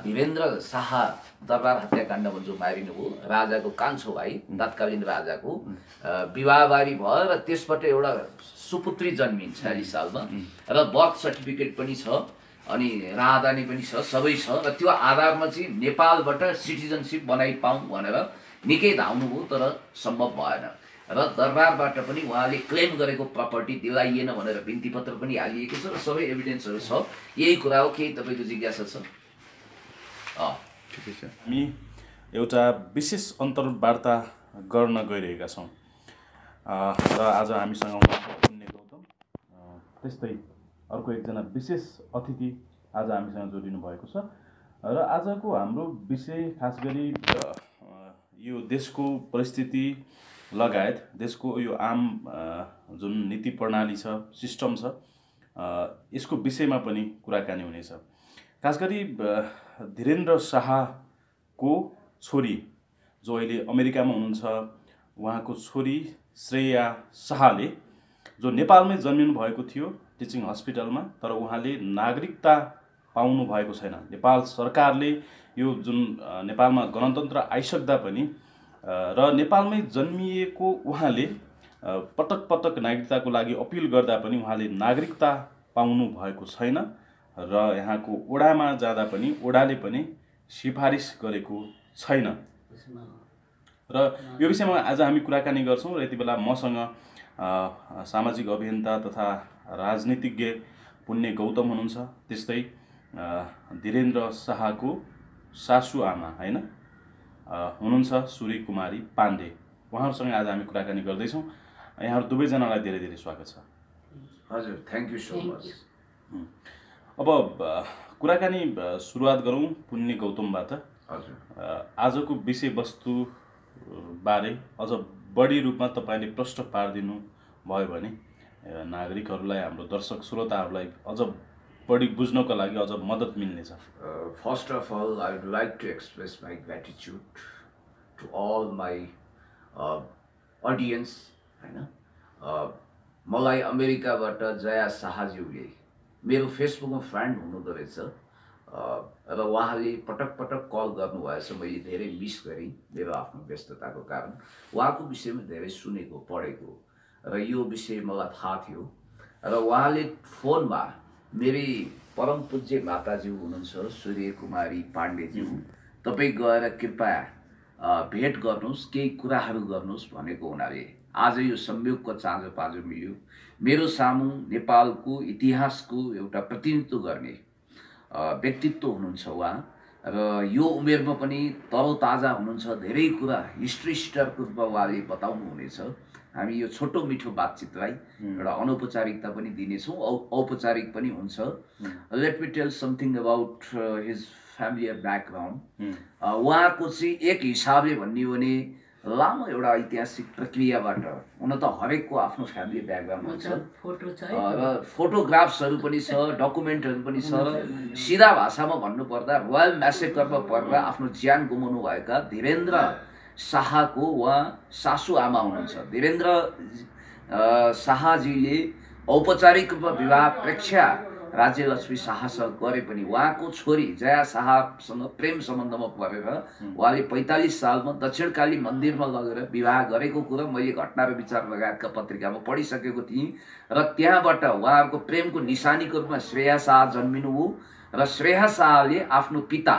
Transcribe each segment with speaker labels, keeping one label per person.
Speaker 1: धीरेन्द्र शाह दरबार हत्याकाण्डमा जो मारिनुभयो राजाको कान्छो भाइ तत्कालीन राजाको विवाहबारी भयो र त्यसबाट एउटा सुपुत्री जन्मिन् 46 सालमा र बर्थ सर्टिफिकेट पनि छ अनि राहदानी पनि छ सबै छ र त्यो आधारमा चाहिँ नेपालबाट सिटिजनसिप बनाइपाउँ भनेर निकै धाउनुभयो तर सम्भव भएन र दरबारबाट पनि उहाँले क्लेम गरेको प्रपर्टी दिलाइएन भनेर बिन्ती पत्र पनि हालिएको छ र सबै एभिडेन्सहरू छ। यही कुरा हो। केही तपाईँको जिज्ञासा छ?
Speaker 2: ठिकै छ। हामी एउटा विशेष अन्तर्वार्ता गर्न गइरहेका छौँ र आज हामीसँग पुण्य गौतम त्यस्तै अर्को एकजना विशेष अतिथि आज हामीसँग जोडिनु भएको छ र आजको हाम्रो विषय खास गरी यो देशको परिस्थिति लगायत देशको यो आम जुन नीति प्रणाली छ सिस्टम छ यसको विषयमा पनि कुराकानी हुनेछ। खास गरी धीरेन्द्र शाहको छोरी जो अहिले अमेरिकामा हुनुहुन्छ उहाँको छोरी श्रेया शाहले जो नेपालमै जन्मिनु भएको थियो टिचिङ हस्पिटलमा तर उहाँले नागरिकता पाउनु भएको छैन। नेपाल सरकारले यो जुन नेपालमा गणतन्त्र आइसक्दा पनि र नेपालमै जन्मिएको उहाँले पटक पटक नागरिकताको लागि अपिल गर्दा पनि उहाँले नागरिकता पाउनु भएको छैन र यहाँको ओडामा जाँदा पनि ओडाले पनि सिफारिस गरेको छैन र यो विषयमा आज हामी कुराकानी गर्छौँ र यति बेला मसँग सामाजिक अभियन्ता तथा राजनीतिज्ञ पुण्य गौतम हुनुहुन्छ त्यस्तै धीरेन्द्र शाहको सासुआमा हैन हुनुहुन्छ सूर्य कुमारी पाण्डे उहाँहरूसँग आज हामी कुराकानी गर्दैछौँ। यहाँहरू दुवैजनालाई धेरै धेरै स्वागत छ।
Speaker 1: हजुर थ्याङ्क यू सो मच।
Speaker 2: अब कुराकानी सुरुवात गरौँ पुण्य गौतमबाट।
Speaker 1: हजुर
Speaker 2: आजको विषयवस्तु बारे अझ बढी रूपमा तपाईँले प्रश्न पारिदिनु भयो भने नागरिकहरूलाई हाम्रो दर्शक श्रोताहरूलाई अझ बढी बुझ्नको लागि अझ मद्दत मिल्नेछ।
Speaker 1: First of all I would like to express my gratitude to all my audience हैन। मलाई अमेरिकाबाट जया शाहज्यूले मेरो फेसबुकमा फ्रेन्ड हुनुहुँदो रहेछ र उहाँले पटक पटक कल गर्नुभएछ। मैले धेरै मिस गरेँ मेरो आफ्नो व्यस्तताको कारण। उहाँको विषयमा धेरै सुनेको पढेको र यो विषय मलाई थाहा थियो र उहाँले फोनमा मेरी परम पूज्य माताज्यू हुनुहुन्छ सूर्य कुमारी पाण्डेज्यू तपाईँ गएर कृपया भेट गर्नुहोस् केही कुराहरू गर्नुहोस् भनेको हुनाले आज यो संयोगको चाँजो पाँजो मिल्यो। मेरो सामु नेपालको इतिहासको एउटा प्रतिनिधित्व गर्ने व्यक्तित्व हुनुहुन्छ उहाँ र यो उमेरमा पनि तरोताजा हुनुहुन्छ। धेरै कुरा हिस्ट्री सिटरको रूपमा उहाँले बताउनु हुनेछ। हामी यो छोटो मिठो बातचितलाई एउटा अनौपचारिकता पनि दिनेछौँ औपचारिक पनि हुन्छ। Let me tell something about his family background. उहाँको चाहिँ एक हिसाबले भन्ने हो भने लामो एउटा ऐतिहासिक प्रक्रियाबाट हुन त हरेकको आफ्नो फ्यामिली ब्याकग्राउन्ड हुन्छ र फोटोग्राफ्सहरू पनि छ डकुमेन्टहरू पनि छ र सिधा भाषामा भन्नुपर्दा रोयल म्यासेकरमा परेर आफ्नो ज्यान गुमाउनु भएका धीरेन्द्र शाहको उहाँ सासुआमा हुनुहुन्छ। धीरेन्द्र शाहजीले औपचारिक रूपमा विवाह प्रेक्षा राज्यलक्ष्मी शाहसँग गरे पनि उहाँको छोरी जया शाहसँग प्रेम सम्बन्धमा परेर उहाँले 45 सालमा दक्षिणकाली मन्दिरमा लगेर विवाह गरेको कुरा मैले घटना र विचार लगायतका पत्रिकामा पढिसकेको थिएँ र त्यहाँबाट उहाँहरूको प्रेमको निशानीको रूपमा श्रेया शाह जन्मिनुभयो र श्रेया शाहले आफ्नो पिता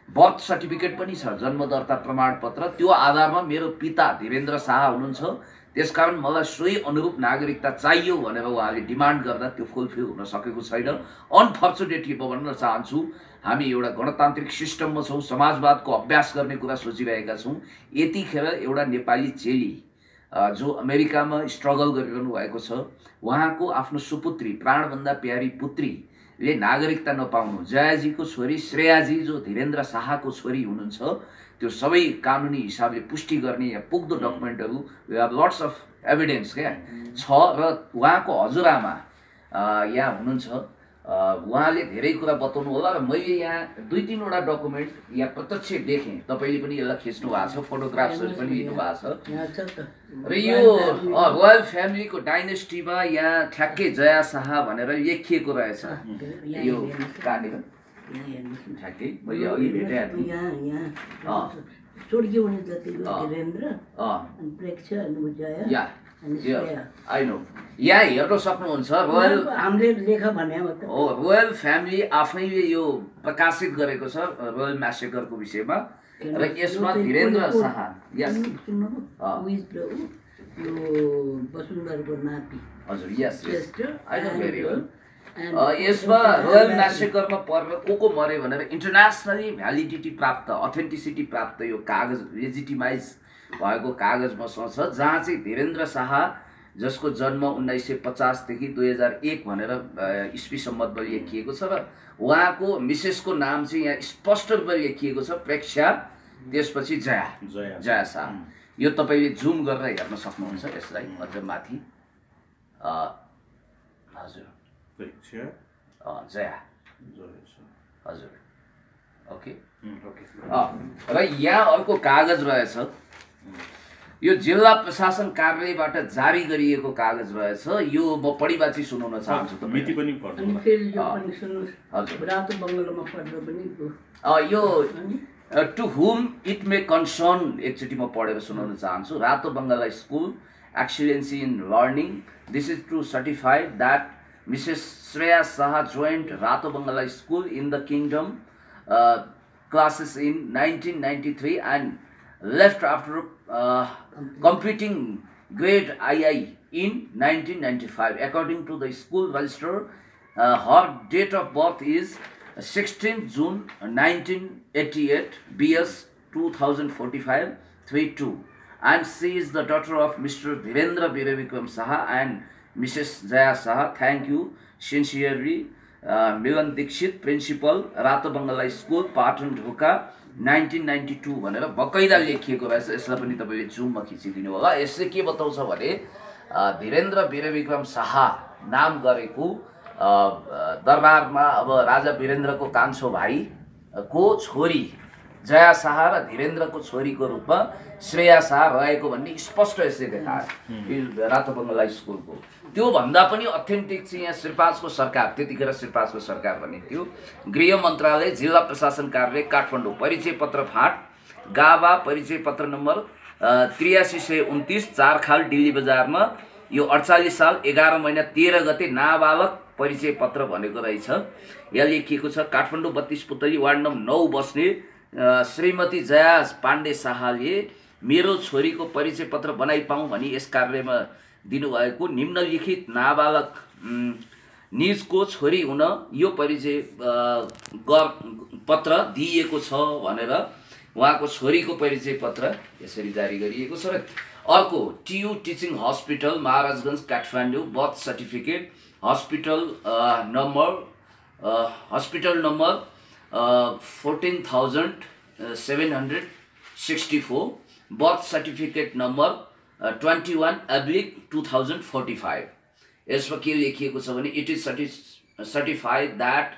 Speaker 1: बर्थ सर्टिफिकेट पनि छ जन्मदर्ता प्रमाणपत्र त्यो आधारमा मेरो पिता धीरेन्द्र शाह हुनुहुन्छ त्यसकारण मलाई सोही अनुरूप नागरिकता चाहियो भनेर उहाँले डिमान्ड गर्दा त्यो फुलफिल हुन सकेको छैन। अनफर्चुनेटली म भन्न चाहन्छु हामी एउटा गणतान्त्रिक सिस्टममा छौँ समाजवादको अभ्यास गर्ने कुरा सोचिरहेका छौँ। यतिखेर एउटा नेपाली चेली जो अमेरिकामा स्ट्रगल गरिरहनु भएको छ उहाँको आफ्नो सुपुत्री प्राणभन्दा प्यारी पुत्रीले नागरिकता नपाउनु जयाजीको छोरी श्रेयाजी जो धीरेन्द्र शाहको छोरी हुनुहुन्छ त्यो सबै कानुनी हिसाबले पुष्टि गर्ने या पुग्दो डकुमेन्टहरू लट्स अफ एभिडेन्स क्या छ र उहाँको हजुरआमा यहाँ हुनुहुन्छ। उहाँले धेरै कुरा बताउनु होला र मैले यहाँ 2-3वटा डकुमेन्ट यहाँ प्रत्यक्ष देखेँ। तपाईँले पनि यसलाई खिच्नु भएको छ फोटोग्राफ्सहरू पनि लिनु भएको छ र यो रोयल फ्यामिलीको डाइनेस्टीमा यहाँ ठ्याक्कै जया शाह भनेर लेखिएको रहेछ। यो कहाँनिर ठ्याक्कै मैले अघि भेटेको थिएँ
Speaker 3: छोड्के हुने जति वीरेन्द्र अनि प्रेक्ष अनि जया
Speaker 1: या
Speaker 3: अनि श्रेया
Speaker 1: आई नो यहाँ हेर्न सक्नुहुन्छ रोयल
Speaker 3: हामीले लेखा भने हो त
Speaker 1: हो रोयल फ्यामिली आफैले यो प्रकाशित गरेको छ रोयल म्यासेकरको विषयमा र यसमा धीरेन्द्र शाह यस
Speaker 3: यो वसुन्धरको नाति
Speaker 1: हजुर yes
Speaker 3: Shrestha
Speaker 1: I know very well यसमा रोयल म्यासेकरमा परेर को मरे भनेर इन्टरनेसनली भ्यालिडिटी प्राप्त अथेन्टिसिटी प्राप्त यो कागज लेजिटिमाइज भएको कागजमा छ जहाँ चाहिँ धीरेन्द्र शाह जसको जन्म 1950 देखि 2001 भनेर इस्वी सम्बन्धमा लेखिएको छ र उहाँको मिसेसको नाम चाहिँ यहाँ स्पष्ट रूपमा लेखिएको छ प्रेक्षा त्यसपछि जया शाह यो तपाईँले जुम गरेर हेर्न सक्नुहुन्छ यसलाई अझ माथि हजुर जया हजुर ओके र यहाँ अर्को कागज रहेछ यो जिल्ला प्रशासन कार्यालयबाट जारी गरिएको कागज रहेछ यो म पढिबाची सुनाउन चाहन्छु
Speaker 2: मिति पनि
Speaker 3: अनि फेरि यो पनि सुन्नुहोस् रातो बङ्गलामा पढ्दा पनि
Speaker 1: यो टु हुम इट मे कन्सर्न एकचोटि म पढेर सुनाउन चाहन्छु Rato Bangala school excellency in learning this is to certify that Mrs. Shreya Saha joined Rato Bangala School in the Kingdom classes in 1993 and left after completing grade II in 1995. According to the school register, her date of birth is 16 June 1988, BS 2045, 32. And she is the daughter of Mr. Dhirendra Biravikram Saha and Mrs. Jaya Saha. Thank you sincerely. Milan Dixit, Principal, Rato Bangala School, Patan ढोका 1992 भनेर बकैदा लेखिएको रहेछ यसलाई पनि तपाईले जुममा खिचिदिनु होला यसले के बताउँछ भने धीरेन्द्र वीरविक्रम शाह नाम गरेको दरबारमा अब राजा वीरेन्द्रको कान्छो भाइ को छोरी जया शाह र धीरेन्द्रको छोरीको रूपमा श्रेया शाह रहेको भन्ने स्पष्ट यसले देखायो रातो बङ्गला स्कुलको त्यो भन्दा पनि अथेन्टिक चाहिँ यहाँ श्रीपाजको सरकार त्यतिखेर श्रीपाजको सरकार भन्ने थियो गृह मन्त्रालय जिल्ला प्रशासन कार्यालय काठमाडौँ परिचय पत्र फाँट गाभा परिचय पत्र नम्बर 8329 चारखाल दिल्ली बजारमा यो 48 साल 11 महिना 13 गते नाबालक परिचय पत्र भनेको रहेछ यहाँ लेखिएको छ काठमाडौँ 32 पुतली वार्ड नम्बर 9 बस्ने श्रीमती जया पाण्डे शाहले मेरो छोरीको परिचय पत्र बनाइ पाऊँ भनी यस कार्यालयमा दिनुभएको निम्नलिखित नाबालक निजको छोरी हुन यो परिचय पत्र दिएको छ भनेर उहाँको छोरीको परिचय पत्र यसरी जारी गरिएको छ र अर्को TU teaching hospital Maharajgunj Kathmandu birth certificate hospital number 14,764 birth certificate number 21/2045 यसमा के लेखिएको छ भने it is certified that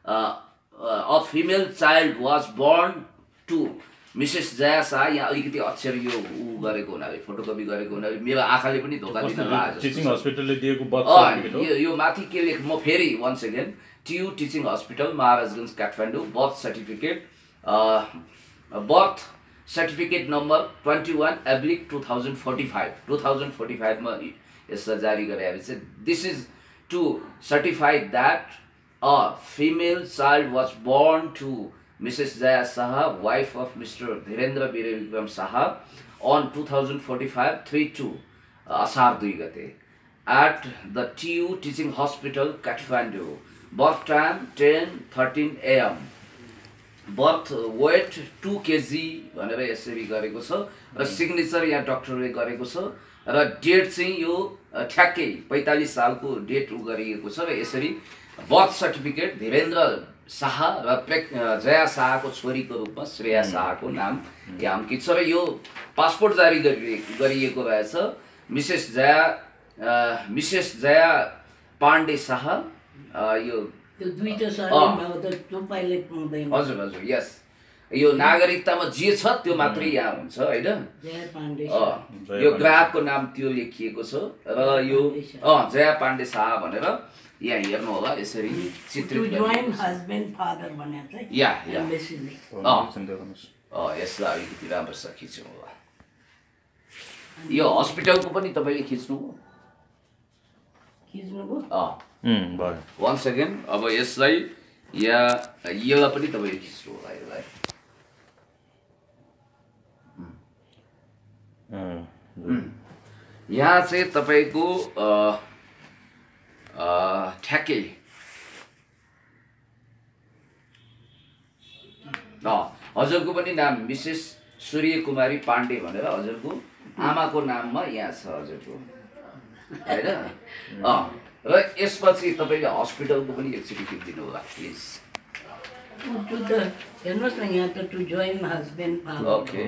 Speaker 1: a female child was born to Mrs. Jaya Saha यहाँ अलिकति अक्षर यो गरेको हुनाले फोटोकपी गरेको हुनाले मेरो आँखाले पनि धोका दिन लाग्यो
Speaker 2: टिचिङ हस्पिटलले दिएको बर्थ सर्टिफिकेट
Speaker 1: यो माथि के लेख म फेरि once again T U teaching hospital Maharajgunj Kathmandu birth certificate number 21/2045 मा यसलाई जारी गरेपछि this is to certify that a female child was born to Mrs. Jaya Saha, wife of Mr. Dhirendra Biravikram Saha, on 2045-32 Asar 2 gate at the TU Teaching Hospital, Kathmandu. Birth time 10:13 AM. Birth weight 2 kg भनेर यसरी गरेको छ र signature यहाँ डाक्टरले गरेको छ र डेट चाहिँ यो ठ्याक्कै 45 सालको डेट गरिएको छ र यसरी बर्थ सर्टिफिकेट धीरेन्द्र शाह र जया शाहको छोरीको रूपमा श्रेया शाहको नाम यहाँ अंकित छ र यो पासपोर्ट जारी गरिएको रहेछ मिसेस जया पाण्डे शाह यो हजुर हजुर यस यो नागरिकतामा जे छ त्यो मात्रै यहाँ हुन्छ हैन यो ग्राहकको नाम त्यो लेखिएको छ र यो जया पाण्डे शाह भनेर यहाँ हेर्नु होला यसरी
Speaker 3: टु
Speaker 1: चित्रित
Speaker 3: जोइन
Speaker 1: गरिएको छ।
Speaker 3: हस्बेन्ड फादर भनेको चाहिँ
Speaker 1: या
Speaker 3: एम्बेसीले
Speaker 1: यसलाई अलिकति राम्रोसँग खिच्नु होला। यो हस्पिटलको पनि तपाईँले खिच्नु
Speaker 3: खिच्नुभयो।
Speaker 2: भयो।
Speaker 1: 1 सेकेन्ड। अब यसलाई यसलाई पनि तपाईँले खिच्नु होला। यसलाई यहाँ चाहिँ तपाईँको ठ्याक्कै हजुरको पनि नाम मिसेस सूर्यकुमारी पाण्डे भनेर हजुरको आमाको नाममा यहाँ छ हजुरको, होइन? र यसपछि तपाईँले हस्पिटलको पनि एकचोटि खिचिदिनु होला प्लिज।
Speaker 3: हेर्नुहोस् न यहाँ त to join husband father.
Speaker 1: Okay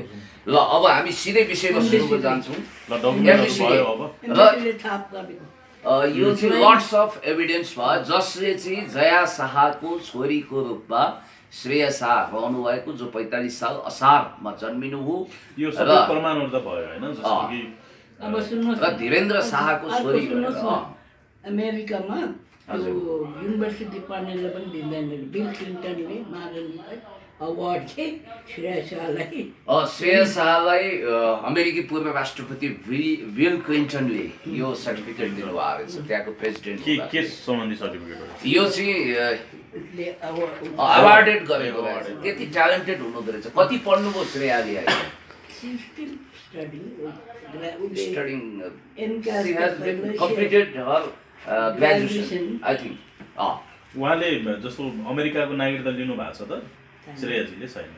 Speaker 1: ल अब हामी सिधै विषयवस्तुमा जान्छौँ।
Speaker 3: एम्बेसीले छाप गरेको।
Speaker 1: यो चाहिँ लट्स अफ एभिडेन्स भयो जसले चाहिँ जया शाहको छोरीको रूपमा श्रेया शाह रहनु भएको, जो 45 साल असारमा जन्मिनु हो।
Speaker 2: यो सबै प्रमाणहरू त भयो हैन, जस्तो कि
Speaker 3: अब सुन्नुहोस्
Speaker 1: र धीरेन्द्र शाहको छोरी भनेर
Speaker 3: अमेरिकामा त्यो युनिभर्सिटी पढ्नेले पनि दिँदैन। बिल क्लिन्टनले मार्गनलाई अवार्ड चाहिँ श्रेया शाहलाई
Speaker 1: श्रेया शाहलाई अमेरिकी पूर्व राष्ट्रपति बिल क्लिन्टनले यो सर्टिफिकेट दिनुभएको रहेछ, त्यहाँको प्रेसिडेन्ट।
Speaker 2: के सम्बन्धी सर्टिफिकेट हो
Speaker 1: यो चाहिँ अवार्डेड गरेको रहेछ। त्यति ट्यालेन्टेड हुनुहुँदो रहेछ। कति पढ्नुभयो श्रेयाले? Studying she has been completed her graduation I think।
Speaker 2: उहाँले जस्तो अमेरिकाको नागरिकता लिनु भएको छ त श्रेयाजीले? छैन।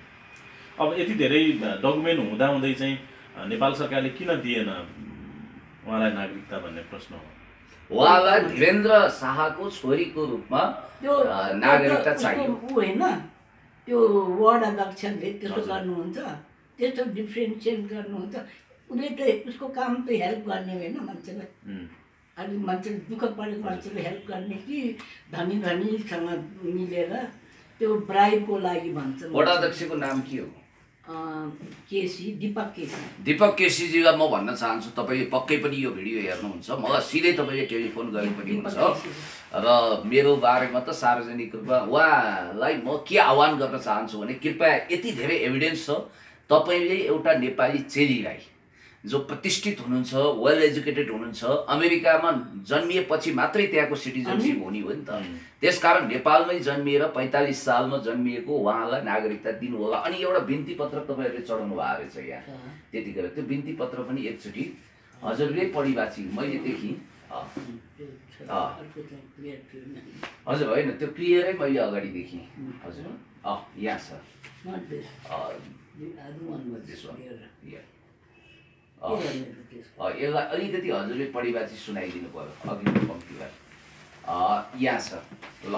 Speaker 2: अब यति धेरै डकुमेन्ट हुँदाहुँदै चाहिँ नेपाल सरकारले किन दिएन उहाँलाई नागरिकता भन्ने प्रश्न हो।
Speaker 1: उहाँलाई धीरेन्द्र शाहको छोरीको रूपमा नागरिकता चाहियो।
Speaker 3: ऊ होइन त्यो वार्ड अध्यक्षले त्यसो गर्नुहुन्छ, त्यस्तो डिफ्रेन्सिएट गर्नुहुन्छ। उसले त उसको काम त हेल्प गर्ने होइन मान्छेलाई। अलिक मान्छेले दुःख परेको मान्छेले हेल्प गर्ने कि धनी धनीसँग मिलेर त्यो ब्राइबको लागि भन्छ।
Speaker 1: वडा अध्यक्षको नाम के हो?
Speaker 3: केसी, दीपक केसी।
Speaker 1: दीपक केसीजीलाई म भन्न चाहन्छु, तपाईँले पक्कै पनि यो भिडियो हेर्नुहुन्छ, मलाई सिधै तपाईँले टेलिफोन गरे पनि हुन्छ र मेरो बारेमा त सार्वजनिक रूपमा उहाँलाई म के आह्वान गर्न चाहन्छु भने कृपया यति धेरै एभिडेन्स छ, तपाईँले एउटा नेपाली चेलीलाई जो प्रतिष्ठित हुनुहुन्छ, वेल एजुकेटेड हुनुहुन्छ, अमेरिकामा जन्मिएपछि मात्रै त्यहाँको सिटिजनसिप हुने हो नि त। त्यसकारण नेपालमै जन्मिएर 45 सालमा जन्मिएको उहाँलाई नागरिकता दिनु होला। अनि एउटा बिन्ती पत्र तपाईँहरूले चढाउनु भएको रहेछ यहाँ, त्यतिखेर त्यो बिन्ती पत्र पनि एकचोटि हजुरले पढिबाची मैले देखेँ। हजुर होइन, त्यो क्लियरै मैले अगाडि देखेँ हजुर। यहाँ छ यसलाई अलिकति हजुरले पढिबाची सुनाइदिनु पर्यो अघिल्लो पङ्क्तिलाई। यहाँ छ ल,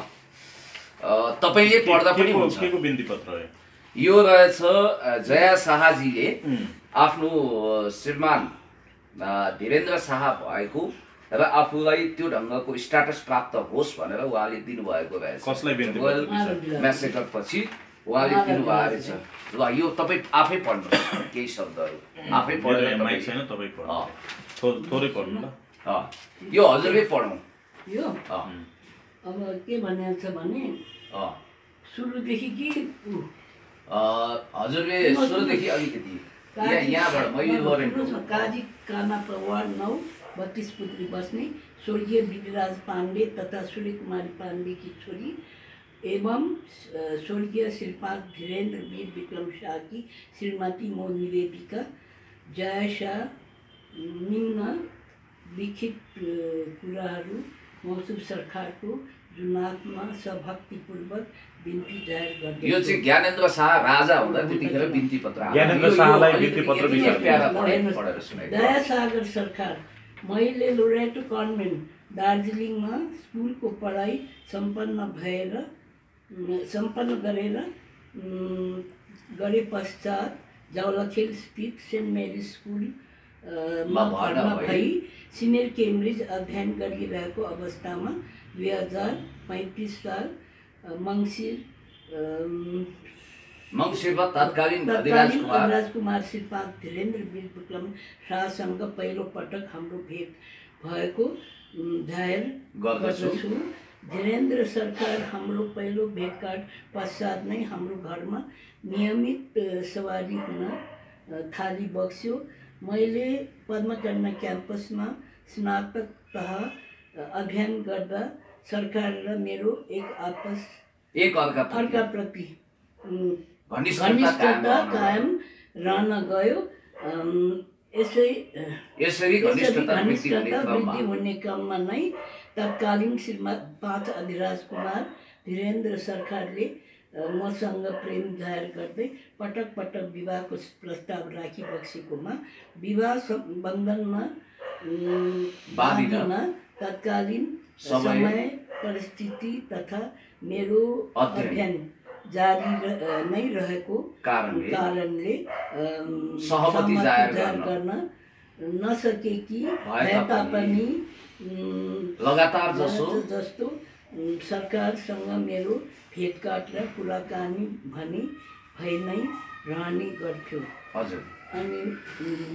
Speaker 1: तपाईँले पढ्दा पनि हुन्छ। यो रहेछ जया शाहजीले आफ्नो श्रीमान धीरेन्द्र शाह भएको र आफूलाई त्यो ढङ्गको स्ट्याटस प्राप्त होस् भनेर उहाँले दिनुभएको रहेछ। म्यासेकर पछि उहाँले दिनुभएको रहेछ। ल यो तपाईँ आफै पढ्नु केही शब्दहरू आफै पढेर यो हजुरले पढौँ।
Speaker 3: यो अब के भनेको छ भने सुरुदेखि कि
Speaker 1: हजुरले सुरुदेखि अलिकति यहाँबाट मैले गरेको
Speaker 3: काजी काना वार्ड 9 32 पुत्री बस्ने स्वर्गीय विधिराज पाण्डे तथा सूर्यकुमारी पाण्डे की छोरी एवं स्वर्गीय श्रीपाद धीरेन्द्र वीर विक्रम शाह की श्रीमती मो निवेदिका जया शाह निम्न लिखित कुराहरू मौसुम सरकारको जुनातमा सभक्तिपूर्वक बिन्ती जाहेर गर्दै।
Speaker 1: यो चाहिँ ज्ञानेन्द्र शाह राजा हुँदा त्यतिखेर बिन्ती पत्र
Speaker 2: ज्ञानेन्द्र शाहलाई बिन्ती पत्र
Speaker 3: दया सागर सरकार मैले लोरेटो कन्भेन्ट दार्जिलिङमा स्कुलको पढाइ सम्पन्न गरेर गरे पश्चात जावलाखेल स्थित सेन्ट मेरी स्कुलमा भर्ना भई सिनियर केम्ब्रिज अध्ययन गरिरहेको अवस्थामा 2035 साल
Speaker 1: मङ्सिरमा तत्कालीन
Speaker 3: राजकुमार श्रीपाद धीरेन्द्र वीर विक्रम शाहसँग पहिलो पटक हाम्रो भेट भएको जाहेर गर्दछु। धीरेन्द्र सरकार हाम्रो पहिलो भेटघाट पश्चात नै हाम्रो घरमा नियमित सवारी हुन थाली बक्स्यो। मैले पद्मकन्या क्याम्पसमा स्नातक तह अध्ययन गर्दा सरकार र मेरो अर्काप्रति घनिष्ठता कायम रहन गयो।
Speaker 1: यसरी घनिष्ठता
Speaker 3: वृद्धि हुने क्रममा नै तत्कालीन श्रीमान 5 अधिराज कुमार धीरेन्द्र सरकारले मसँग प्रेम जाहेर गर्दै पटक पटक विवाहको प्रस्ताव राखिबक्सेकोमा विवाह बन्धनमा बाँधिन तत्कालीन समय परिस्थिति तथा मेरो अध्ययन जारी नै रहेको कारणले
Speaker 1: सहमति जाहेर
Speaker 3: गर्न नसकेकी भए तापनि
Speaker 1: लगातार
Speaker 3: जस्तो सरकारसँग मेरो भेटघाट र कुराकानी भने भइ नै रहने गर्थ्यो।
Speaker 1: हजुर,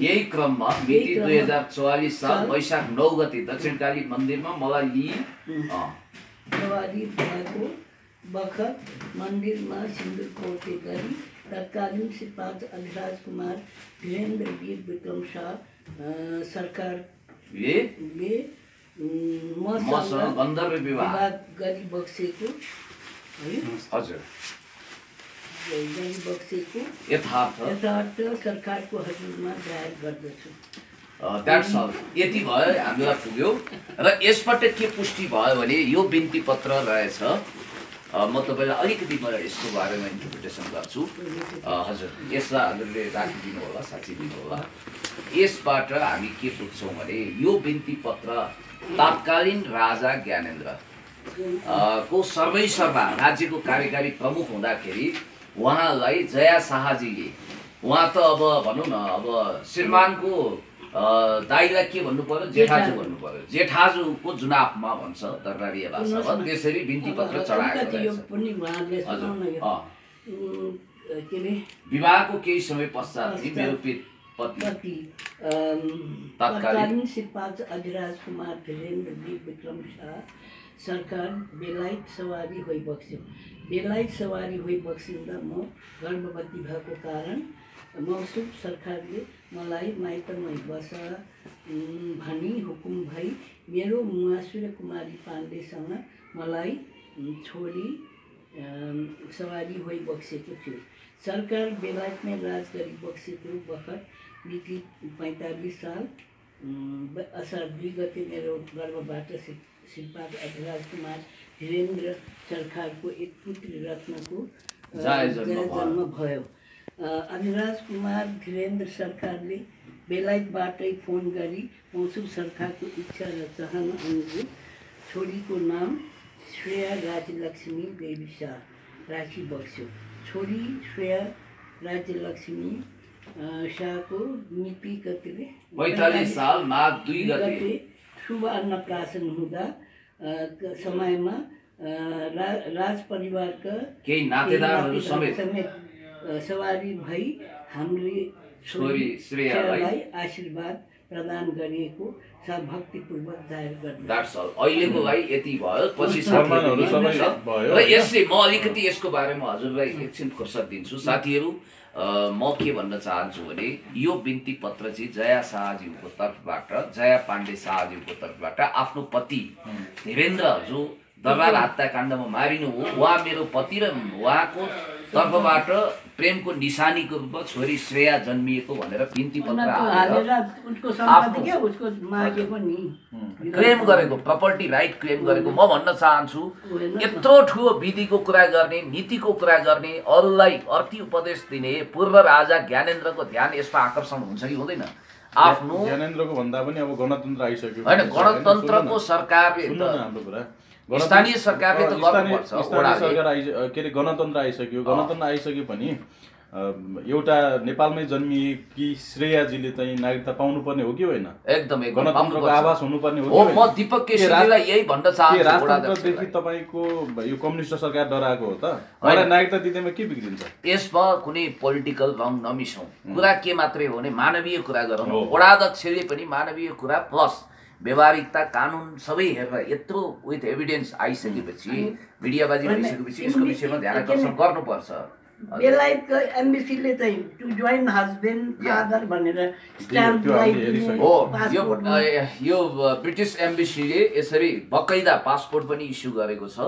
Speaker 1: यही क्रममा मिति 2044 साल वैशाख 9 गते दक्षिणकाली मन्दिरमा मलाई लिई
Speaker 3: सवारी भएको बखत मन्दिरमा सिन्दुर पोते गरी तत्कालीन श्री 5 अधिराज कुमार धीरेन्द्र वीर विक्रम शाह सरकारले मसँग
Speaker 1: गन्धर्व विवाह
Speaker 3: गरी बक्सेको यथार्थ सरकारको हजुरमा जाहेर गर्दछु।
Speaker 1: That's all. यति भयो, हामीलाई पुग्यो। र यसबाट के पुष्टि भयो भने यो बिन्ती पत्र रहेछ। म तपाईँलाई अलिकति यसको बारेमा इन्टरप्रिटेसन गर्छु। हजुर, यसलाई हजुरले राखिदिनु होला, साचिदिनु होला। यसबाट हामी के बुझ्छौँ भने यो बिन्ती पत्र तत्कालीन राजा ज्ञानेन्द्र को सर्वैसर्वा राज्यको कार्यकारी प्रमुख हुँदाखेरि उहाँलाई जया शाहजीले, उहाँ त अब भनौँ न, अब श्रीमानको दाइलाई के भन्नु पर्यो, जेठाजु भन्नु पर्यो, जेठाजुको जुनाफमा भन्छ दरबारी भाषामा, त्यसरी बिन्ती पत्र चढाएको विवाहको केही समय पश्चात मेरो पति
Speaker 3: तत्कालीन श्री 5 अधिराज कुमार धीरेन्द्र वीर विक्रम शाह सरकार बेलायत सवारी होइबक्स्यो। बेलायत सवारी होइबक्सिँदा म गर्भवती भएको कारण मौसुम सरकारले मलाई माइतमै बस भनी हुकुम भई मेरो मुवा सूर्यकुमारी पाण्डेसँग मलाई छोडी सवारी होइबक्सेको थियो। सरकार बेलायतमै राज गरिबक्सेको बखत मिति 45 साल असार 2 गते मेरो गर्भबाट श्री 5 अधिराज कुमार धीरेन्द्र सरकारको एक पुत्री रत्नको जन्म भयो। अधिराज कुमार धीरेन्द्र सरकारले बेलायतबाटै फोन गरी मौसुम सरकारको इच्छा र चाहना अनुरूप छोरीको नाम श्रेया राज्यलक्ष्मी देवी शाह राखिबक्स्यो। छोरी श्रेया राज्यलक्ष्मी शाहको मिति कतिले
Speaker 1: 45 साल माघ 2 गते
Speaker 3: शुभ अन्नप्राशन हुँदा समयमा राज परिवारका
Speaker 1: केही नातेदारहरू समेत
Speaker 3: सवारी भई हाम्रो छोरी श्रेयालाई आशीर्वाद प्रदान गरिएको भक्तिपूर्वक जाहेर गर्नु।
Speaker 1: That's all. अहिलेको भाइ यति भयो, पछि र यसले म अलिकति यसको बारेमा हजुरलाई एकछिन फुर्सद दिन्छु। साथीहरू, म के भन्न चाहन्छु भने यो बिन्ती पत्र चाहिँ जया शाहज्यूको तर्फबाट, जया पाण्डे शाहज्यूको तर्फबाट आफ्नो पति धीरेन्द्र जो दरबार हत्याकाण्डमा मारिनु हो, उहाँ मेरो पति र उहाँको तर्फबाट प्रेमको निशानीको रूपमा छोरी श्रेया जन्मिएको भनेर बिन्ती पत्र क्लेम गरेको, प्रपर्टी राइट क्लेम गरेको। म भन्न चाहन्छु, यत्रो ठुलो विधिको कुरा गर्ने, नीतिको कुरा गर्ने, अरूलाई अर्थी उपदेश दिने पूर्व राजा ज्ञानेन्द्रको ध्यान यसमा आकर्षण हुन्छ कि हुँदैन? आफ्नो
Speaker 2: ज्ञानेन्द्रको भन्दा पनि अब गणतन्त्र आइसक्यो
Speaker 1: हैन, गणतन्त्रको सरकारले स्थानीय सरकारले त गर्नुपर्छ।
Speaker 2: सरकार के अरे गणतन्त्र आइसक्यो। गणतन्त्र आइसक्यो पनि एउटा नेपालमै जन्मिएकी श्रेयाजीले चाहिँ नागरिकता पाउनुपर्ने हो कि होइन?
Speaker 1: एकदमै
Speaker 2: गणतन्त्रको आवास हुनुपर्ने हो कि
Speaker 1: होइन? म दीपक केसीजीलाई यही भन्न चाहन्छु।
Speaker 2: राजतन्त्रदेखि तपाईको यो कम्युनिस्ट सरकार डराएको हो त? मलाई नागरिकता दिँदैमा के बिग्रिन्छ?
Speaker 1: यसमा कुनै पोलिटिकल रङ नमिसौँ। कुरा के मात्रै हो भने मानवीय कुरा गरौँ। वडाध्यक्षले पनि मानवीय कुरा प्लस व्यवहारिकता कानुन सबै हेरेर यत्रो विथ एभिडेन्स आइसकेपछि मिडियाबाजी भइसकेपछि यसको विषयमा ध्यान आकर्षण गर्नुपर्छ।
Speaker 3: बेलायतको एम्बेसीले चाहिँ टु जोइन हस्बेन्ड फादर भनेर स्ट्याम्प लगाइदिने
Speaker 1: हो
Speaker 3: पासपोर्टमा
Speaker 1: यो ब्रिटिस एम्बेसीले यसरी बकैदा पासपोर्ट पनि इस्यु गरेको छ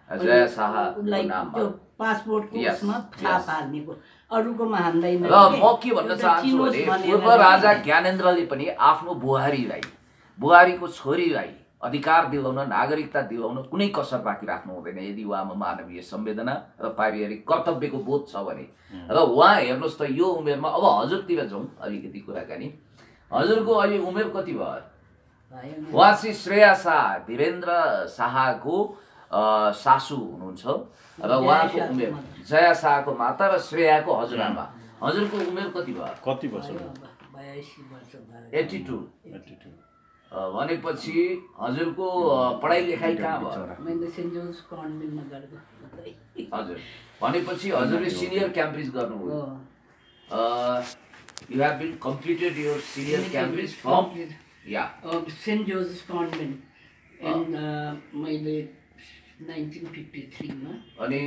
Speaker 1: जया शाहको नाममा।
Speaker 3: त्यो पासपोर्टको
Speaker 1: Yes,
Speaker 3: उसमा
Speaker 1: yes.
Speaker 3: छाप हाल्नेको अरूकोमा हान्दैन
Speaker 1: र म के भन्न चाहन्छु भने पूर्व राजा ज्ञानेन्द्रले पनि आफ्नो बुहारीको छोरीलाई अधिकार दिलाउन नागरिकता दिलाउन कुनै कसर बाँकी राख्नु हुँदैन यदि उहाँमा मानवीय संवेदना र पारिवारिक कर्तव्यको बोध छ भने। र उहाँ हेर्नुहोस् त यो उमेरमा अब हजुरतिर जाउँ अलिकति कुराकानी। हजुरको अहिले उमेर कति भयो? उहाँ चाहिँ श्रेया शाह धीरेन्द्र शाहको सासू हुनुहुन्छ र उहाँको उमेर जया शाहको माता र श्रेयाको हजुरआमा। हजुरको उमेर कति भयो?
Speaker 2: कति वर्ष?
Speaker 1: 82। भनेपछि हजुरको पढाइ लेखाइ कहाँ भयो?
Speaker 3: मैले सेन्ट जोन्स कन्भेन्टमा गरेको।
Speaker 1: हजुर भनेपछि हजुरले सिनियर क्याम्ब्रिज गर्नुभयो। You have been completed your senior Cambridge from या
Speaker 3: सेन्ट जोन्स कन्भेन्ट मैले 1953 मा।
Speaker 1: अनि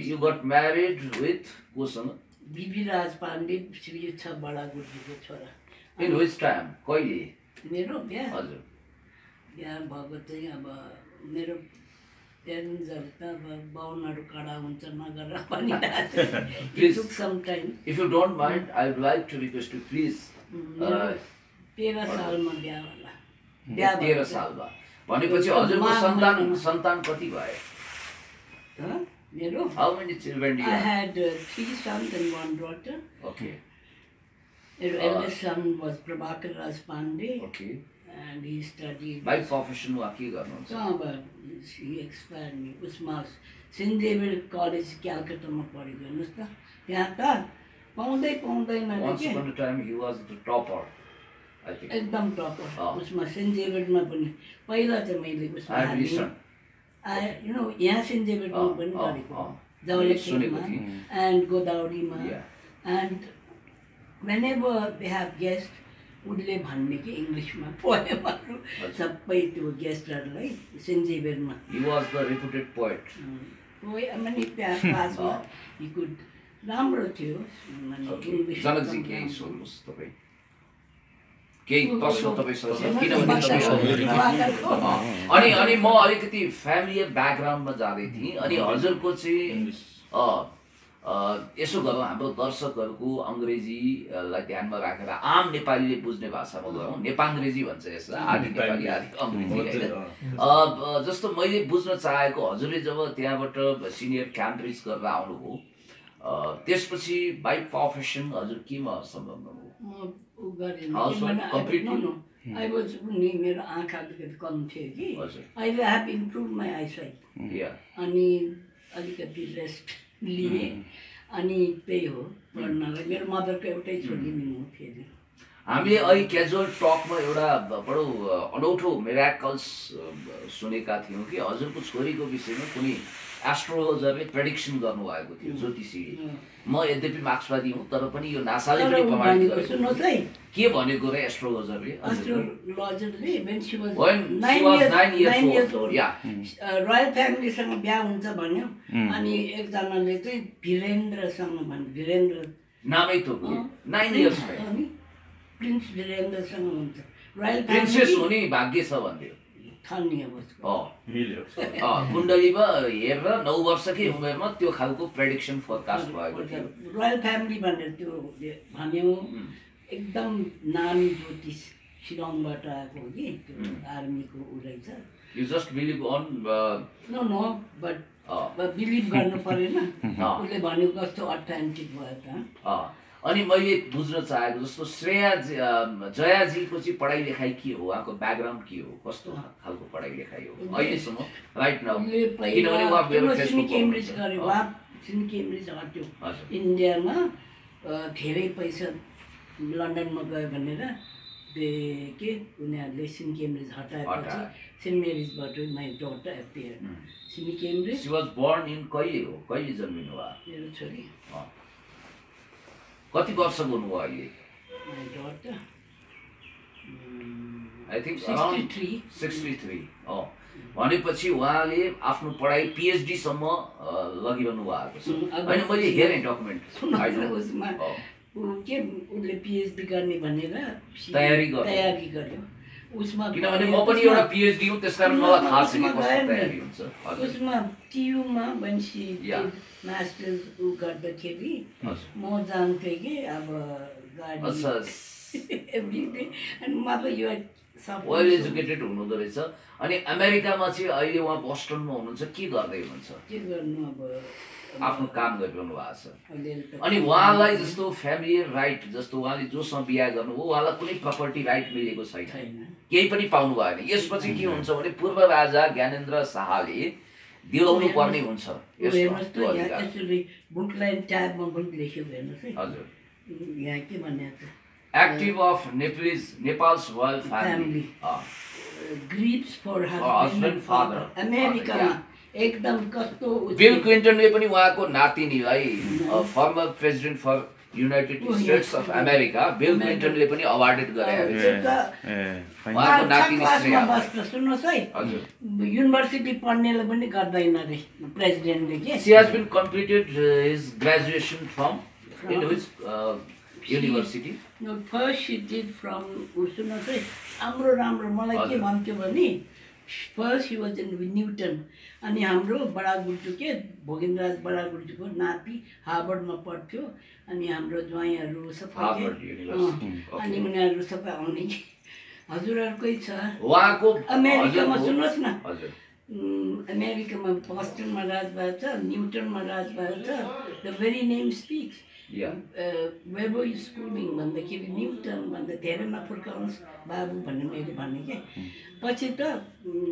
Speaker 1: यु गट म्यारिड विथ कोसँग?
Speaker 3: बिबी राज पाण्डे श्री छ बडा गुरुजीको छोरा।
Speaker 1: इन विच टाइम कहिले?
Speaker 3: मेरो बिहा
Speaker 1: हजुर
Speaker 3: बिहा भएको चाहिँ अब मेरो पेरेन्ट्सहरू त अब बाहुनहरू कडा हुन्छ नगरेर पनि
Speaker 1: Please.
Speaker 3: took some time।
Speaker 1: If you don't mind I would like to request you please.
Speaker 3: 13 सालमा बिहा होला।
Speaker 1: 13 सालमा भनेपछि हजुरको सन्तान कति भयो?
Speaker 3: मेरो
Speaker 1: how many children do
Speaker 3: I had 3 sons and 1 daughter।
Speaker 1: Okay
Speaker 3: मेरो eldest son was Prabhakar Raj Pandey
Speaker 1: okay
Speaker 3: and he studied
Speaker 1: by profession वा के गर्नुहुन्छ?
Speaker 3: he expired नि उसमा सेन्ट जेभियर कलेज क्यालकाटामा पढेको हेर्नुहोस् त। त्यहाँ त पाउँदैन
Speaker 1: Once
Speaker 3: के
Speaker 1: upon a time he was the topper I think।
Speaker 3: एकदम टपर उसमा सेन्ट जेभियरमा पनि पहिला चाहिँ मैले उसमा
Speaker 1: I have listened।
Speaker 3: यहाँ सेन्ट जेभियरमा पनि गरेको जौलेखेलमा एन्ड गोदावरीमा and whenever they have guest उसले भन्ने कि इङ्ग्लिसमा पोएमहरू सबै त्यो गेस्टहरूलाई saint जेभियरमा।
Speaker 1: He was the reputed poet।
Speaker 3: माने त्यहाँ क्लासमा he could राम्रो थियो माने इङ्ग्लिस।
Speaker 1: जनकजी केही सोध्नुहोस् तपाईँ केही प्रश्न तपाईँसँग छ किनभने तपाईँ अनि म अलिकति फ्यामिली ब्याकग्राउन्डमा जाँदै थिएँ अनि हजुरको चाहिँ यसो गरौँ हाम्रो दर्शकहरूको अङ्ग्रेजीलाई ध्यानमा राखेर आम नेपालीले बुझ्ने भाषामा गरौँ। नेपाङ्ग्रेजी भन्छ यसलाई आदि नेपाली आदि अङ्ग्रेजी होइन। जस्तो मैले बुझ्न चाहेको हजुरले जब त्यहाँबाट सिनियर क्याम्ब्रिज गरेर आउनुभयो त्यसपछि बाइ प्रोफेसन हजुर केमा संलग्न हो?
Speaker 3: आई वाज मेरो आँखा अलिकति कम थियो कि अहिले I have improve my Eyesight अनि अलिकति रेस्ट लिएँ अनि त्यही हो पढ्नलाई। मेरो मदरको एउटै छोरी नि म फेरि।
Speaker 1: हामीले अहिले क्याजुअल टकमा एउटा बडो अनौठो मिराकल्स सुनेका थियौँ कि हजुरको छोरीको विषयमा कुनै एस्ट्रोलोजरले प्रेडिक्सन गर्नुभएको थियो ज्योतिषीले। म यद्यपि मार्क्सवादी हुँ तर पनि यो नासाले पनि प्रमाणित गरेको।
Speaker 3: सुन्नुहोस् है
Speaker 1: के भनेको र एस्ट्रोलोजरले?
Speaker 3: एस्ट्रोलोजरले when she was
Speaker 1: When she was 9 years old, yeah।
Speaker 3: Royal फ्यामिलीसँग बिहा हुन्छ भन्यो अनि एकजनाले चाहिँ वीरेन्द्रसँग भन्यो। वीरेन्द्र
Speaker 1: नामै त 9 इयर्स
Speaker 3: अनि प्रिन्स वीरेन्द्रसँग हुन्छ। रोयल
Speaker 1: प्रिन्सेस हुने भाग्य छ भन्थ्यो। कुण्डलीमा हेरेर 9 वर्षकै उमेरमा त्यो खालको प्रेडिक्सन फोरकास्ट भएको थियो।
Speaker 3: रोयल फ्यामिली भनेर त्यो भन्यो। एकदम नामी ज्योतिष शिलङबाट आएको हो कि त्यो आर्मीको ऊ रहेछ।
Speaker 1: You just believe on
Speaker 3: no but believe गर्नु परेन। उसले भनेको कस्तो अथेन्टिक भयो त।
Speaker 1: अनि मैले बुझ्न चाहेको जस्तो जयाजीको चाहिँ पढाइ लेखाइ के हो? उहाँको ब्याकग्राउन्ड के हो? कस्तो खालको पढाइ लेखाइ हो अहिलेसम्म राइट नाउ? किनभने उहाँ मेरो फेसबुक
Speaker 3: केम्ब्रिज गरे। उहाँ सिनी केम्ब्रिज हट्यो इन्डियामा धेरै पैसा लन्डनमा गयो भनेर के उनीहरूले सिनी केम्ब्रिज हटाएपछि सेन्ट मेरिजबाट my daughter appear senior Cambridge.
Speaker 1: She was born in कहिले हो? कहिले जन्मिनु भयो?
Speaker 3: मेरो छोरी
Speaker 1: कति वर्षको हुनुभयो अहिले?
Speaker 3: माई डटर
Speaker 1: आई थिङ्क
Speaker 3: 63
Speaker 1: 63 भनेपछि उहाँले आफ्नो पढाइ पिएचडीसम्म लगिरहनु भएको छ होइन मैले हेरेँ डकुमेन्ट
Speaker 3: उसमा के उसले पिएचडी गर्ने भनेर
Speaker 1: तयारी
Speaker 3: गर्यो उसमा
Speaker 1: किनभने म पनि एउटा पिएचडी हुँ त्यसकारण मलाई थाहा छ कि कस्तो तयारी हुन्छ
Speaker 3: उसमा टियुमा बन्सी मास्टर्स गर्दाखेरि म जान्थेँ कि अब गाडी एभ्रिडे अनि म अब यो
Speaker 1: वेल एजुकेटेड हुनुहुँदो रहेछ अनि अमेरिकामा चाहिँ अहिले उहाँ बोस्टनमा हुनुहुन्छ के गर्दै हुनुहुन्छ
Speaker 3: के गर्नु अब
Speaker 1: आफ्नो काम गरिरहनु भएको छ अनि उहाँलाई जस्तो फ्यामिली राइट जस्तो उहाँले जोसँग बिहा गर्नुभयो उहाँलाई कुनै प्रपर्टी राइट मिलेको छैन केही पनि पाउनु भएन यसपछि के हुन्छ भने पूर्व राजा ज्ञानेन्द्र शाहले दिलाउनु पर्ने हुन्छ
Speaker 3: बुकलाइन ट्याबमा पनि लेखेको हेर्नुहोस् है
Speaker 1: हजुर
Speaker 3: यहाँ के भन्ने
Speaker 1: active of Nepal's royal family
Speaker 3: grips for
Speaker 1: husband father
Speaker 3: अमेरिकामा एकदम कस्तो
Speaker 1: बिल क्लिन्टनले पनि उहाँको नातिनीलाई former president for United States of America Bill क्लिन्टनले पनि अवार्डेड गरेको उहाँको नातिनी
Speaker 3: सुन्नुहोस् है युनिभर्सिटी पढ्नेलाई पनि गर्दैन रे प्रेसिडेन्टले के
Speaker 1: she has been completed his graduation from in which university
Speaker 3: first she did from सुन्नुहोस् है राम्रो मलाई के भन्थ्यो भने first he was in Newton अनि हाम्रो बडा गुर्जू के भोगेन्द्रराज बडा गुर्जूको नाति हार्वर्डमा पढ्थ्यो अनि हाम्रो ज्वाइँहरू सबै अनि उनीहरू सबै आउने कि हजुरहरूकै छ
Speaker 1: उहाँको
Speaker 3: अमेरिकामा सुन्नुहोस् न अमेरिकामा बोस्टनमा राज भएको छ न्युटनमा राज भएको छ the very name speaks Weibo schooling भन्दाखेरि न्युटन भन्दा धेरै नफुर्काउनुहोस् बाबु भन्ने मैले भने के पछि त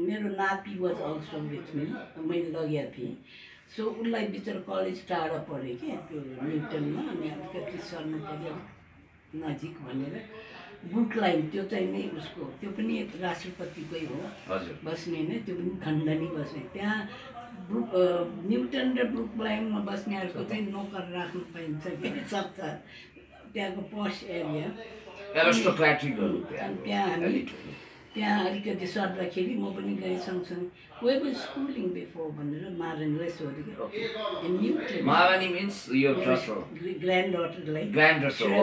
Speaker 3: मेरो नाति वाज अल्सो विथ मी मैले लगेको थिएँ सो उसलाई बिचरा कलेज टाढा पढेँ कि त्यो न्युटनमा अनि अलिकति सर्नु पऱ्यो नजिक भनेर बुक लाइन त्यो चाहिँ नै उसको त्यो पनि राष्ट्रपतिकै हो बस्ने नै त्यो पनि खण्डनी बस्ने त्यहाँ न्युटन र ब्रुक लाइनमा बस्नेहरूको चाहिँ नोकर राख्नु पाइन्छ कि सक्छ त्यहाँको पस एरिया त्यहाँ अलिकति सर्दाखेरि म पनि गएँ सँगसँगै वेब स्कुलिङ बिफोर भनेर मारनलाई सोधेको ग्रान्ड डटरलाई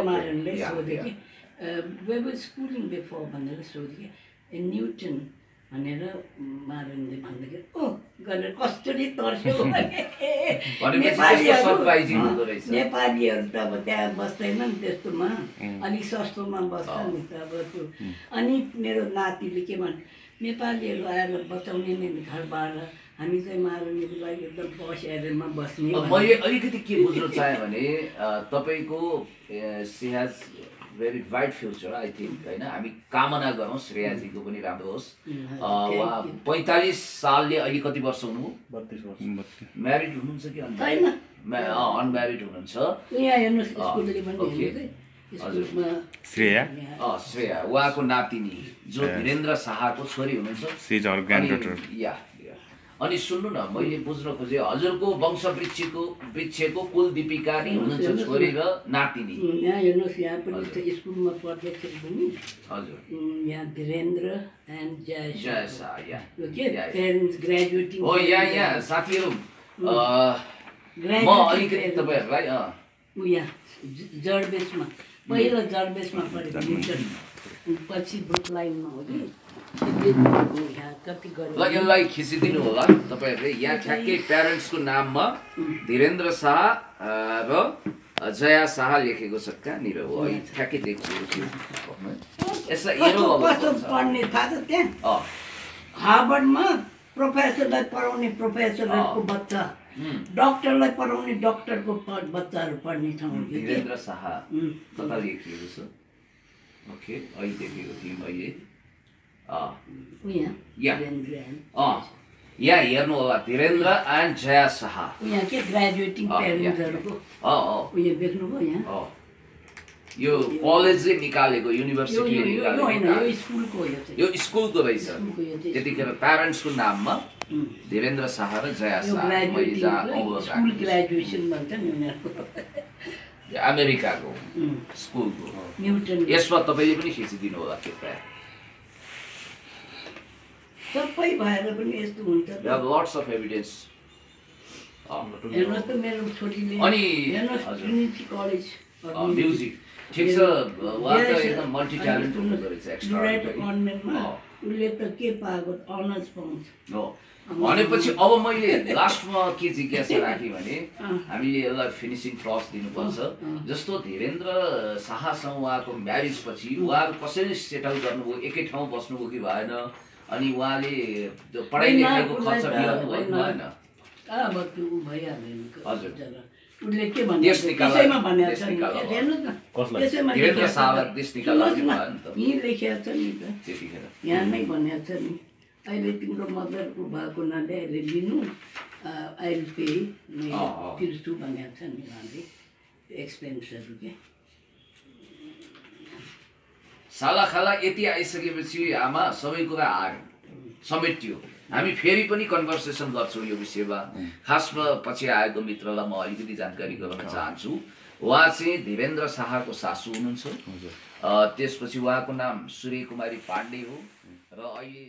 Speaker 3: मारनले सोधेँ कि वेब स्कुलिङ बिफोर भनेर सोधेँ कि न्युटन भनेर मारनले भन्दाखेरि ओ गरेर कसरी तर्स्यो नेपालीहरू त अब त्यहाँ बस्दैन नि त्यस्तोमा अलिक सस्तोमा बस्छ नि त अब त्यो अनि मेरो नातिले के भन्छ नेपालीहरू आएर बचाउने नै घरबाट हामी चाहिँ मारनेलाई एकदम पस एरियामा बस्ने
Speaker 1: मैले अलिकति के बुझ्न चाहेँ भने तपाईँको she has very bright future I think होइन हामी कामना गरौँ श्रेयाजीको पनि राम्रो होस् उहाँ 45 सालले अहिले कति वर्ष हुनुभयो
Speaker 2: 32 वर्ष
Speaker 1: म्यारिड हुनुहुन्छ कि अनम्यारिड हुनुहुन्छ श्रेया उहाँको नातिनी जो धीरेन्द्र शाहको छोरी हुनुहुन्छ अनि सुन्नु न मैले बुझ्न खोजेँ हजुरको वंश वृक्षको कुल दीपिका नि हुनुहुन्छ छोरी र नातिनी
Speaker 3: यहाँ हेर्नुहोस् यहाँ पनि स्कुलमा पढ्दाखेरि पनि हजुर यहाँ धीरेन्द्र एन्ड जय शाह ग्रेजुएटिङ
Speaker 1: हो यहाँ साथीहरू म अलिकति तपाईँहरूलाई
Speaker 3: यहाँ जर्बेसमा पहिला जर्बेसमा पढेको न्युटन पछि ब्रुकलाइनमा हो कि
Speaker 1: ल यसलाई खिचिदिनु होला तपाईँहरूले यहाँ ठ्याक्कै प्यारेन्ट्सको नाममा धीरेन्द्र शाह र जया शाह लेखेको छ कहाँनिर हो है ठ्याक्कै देखिएको थियो
Speaker 3: पढ्ने थाहा छ त्यहाँ हार्वर्डमा प्रोफेसरलाई पढाउने प्रोफेसरहरूको बच्चा डक्टरलाई पढाउने डक्टरको बच्चाहरू पढ्ने ठाउँ
Speaker 1: धीरेन्द्र शाह कता लेखिएको छ ओके अहिले देखेको थिएँ मैले यहाँ हेर्नु होला धीरेन्द्र एन्ड जया शाह
Speaker 3: यहाँ के ग्रेजुएटिङ प्यारेन्ट्सहरुको उयो देख्नुभयो यहाँ
Speaker 1: यो कलेजले निकालेको युनिभर्सिटीले निकालेको यो स्कुलको रहेछ त्यतिखेर प्यारेन्ट्सको नाममा धीरेन्द्र शाह र जया शाह
Speaker 3: स्कुल ग्रेजुएसन भन्छ नि उनीहरुको
Speaker 1: अमेरिकाको स्कुलको यसमा तपाईले पनि खिचिदिनु होला कृपया
Speaker 3: सबै भएर पनि यस्तो हुन्छ
Speaker 1: We have lots of evidence.
Speaker 3: हेर्नुहोस् त मेरो छोरीले
Speaker 1: अनि
Speaker 3: हेर्नुहोस्
Speaker 1: हजुर।
Speaker 3: ट्रिनिटी कलेज
Speaker 1: म्युजिक ठिक छ उहाँ त एकदम मल्टी ट्यालेन्ट हुँदो रहेछ
Speaker 3: कन्भेन्टमा
Speaker 1: एक्स्ट्रा
Speaker 3: उसले त के पाएको अनर्स पाउँछ
Speaker 1: हो भनेपछि अब मैले लास्टमा के जिज्ञासा राखेँ भने हामीले यसलाई फिनिसिङ टच दिनुपर्छ जस्तो धीरेन्द्र शाहसँग उहाँको म्यारिज पछि उहाँहरू कसरी सेटल गर्नुभयो एकै ठाउँ बस्नुभयो कि भएन अनि उहाँले त्यो पढाइ लेखाइको खर्च बिहोर्नु भयो कि भएन
Speaker 3: अब त्यो ऊ भइहाल्दैन
Speaker 1: हजुर।
Speaker 3: उसले के भन्छ
Speaker 1: देश निकाला-
Speaker 3: त्यसैमा भनेको
Speaker 1: देश
Speaker 3: छ नि
Speaker 1: निकाला भयो।
Speaker 3: हेर्नुहोस् न
Speaker 2: कसलाई?
Speaker 3: त्यसैमा
Speaker 1: धीरेन्द्र
Speaker 3: लेखेको छ
Speaker 1: शाहलाई
Speaker 3: त।
Speaker 1: देश निकाला
Speaker 3: सुन्नुहोस् न,
Speaker 1: भयो नि त।
Speaker 3: यहीँ लेखेको छ नि त
Speaker 1: त्यतिखेर
Speaker 3: यहाँ नै भनेको छ नि अहिले तिम्रो मदरको भएको हुनाले अहिले लिनु अहिले पे तिर्छु भनेको छ नि उहाँले एक्सपेन्सहरू के
Speaker 1: सालाखाला यति आइसकेपछि आमा सबै कुरा आयो समेटियो हामी फेरि पनि कन्भर्सेसन गर्छौँ यो विषयमा खासमा पछि आएको मित्रलाई म अलिकति जानकारी गराउन चाहन्छु उहाँ चाहिँ धीरेन्द्र शाहको सासू हुनुहुन्छ त्यसपछि उहाँको नाम सूर्य कुमारी पाण्डे हो र अहिले